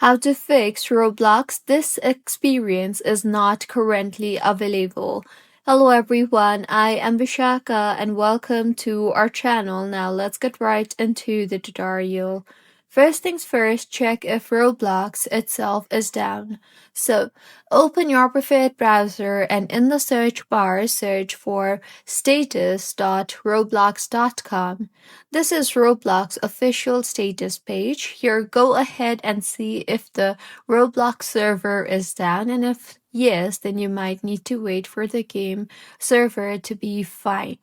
How to fix Roblox. This experience is not currently available. Hello everyone, I am Vishaka and welcome to our channel. Now let's get right into the tutorial. First things first, check if Roblox itself is down. So, open your preferred browser and in the search bar, search for status.roblox.com. This is Roblox official status page. Here, go ahead and see if the Roblox server is down, and if yes, then you might need to wait for the game server to be fine.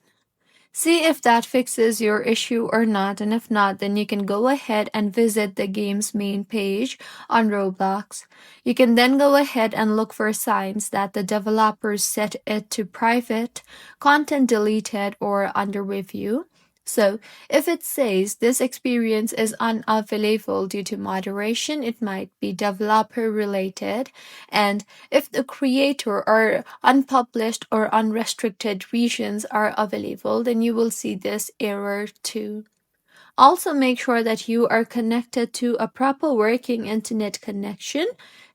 See if that fixes your issue or not, and if not, then you can go ahead and visit the game's main page on Roblox. You can then go ahead and look for signs that the developers set it to private, content deleted, or under review. So, if it says this experience is unavailable due to moderation, it might be developer related. And if the creator or unpublished or unrestricted regions are available, then you will see this error too. Also, make sure that you are connected to a proper working internet connection.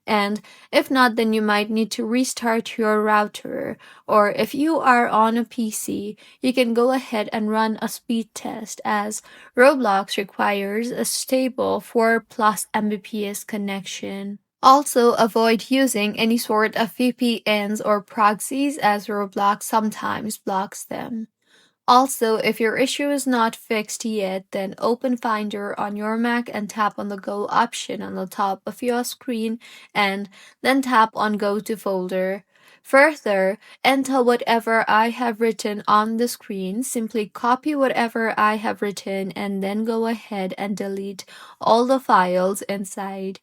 And if not, then you might need to restart your router. Or if you are on a PC, you can go ahead and run a speed test, as Roblox requires a stable 4 plus Mbps connection. Also, avoid using any sort of VPNs or proxies, as Roblox sometimes blocks them. Also, if your issue is not fixed yet, then open Finder on your Mac and tap on the Go option on the top of your screen and then tap on Go to Folder. Further, enter whatever I have written on the screen. Simply copy whatever I have written and then go ahead and delete all the files inside.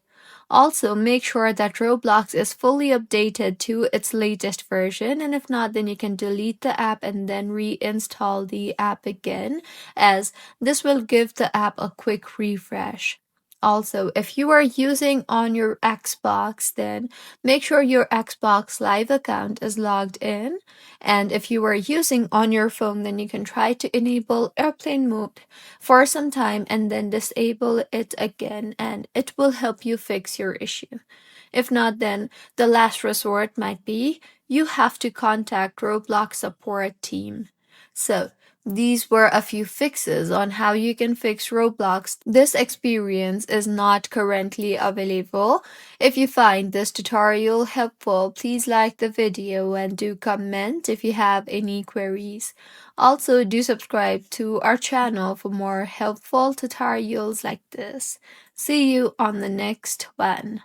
Also, make sure that Roblox is fully updated to its latest version, and if not, then you can delete the app and then reinstall the app again, as this will give the app a quick refresh. Also, if you are using on your Xbox, then make sure your Xbox Live account is logged in. And if you are using on your phone, then you can try to enable airplane mode for some time and then disable it again, and it will help you fix your issue. If not, then the last resort might be you have to contact Roblox support team. So, these were a few fixes on how you can fix Roblox. This experience is not currently available. If you find this tutorial helpful, please like the video and do comment if you have any queries. Also, do subscribe to our channel for more helpful tutorials like this. See you on the next one.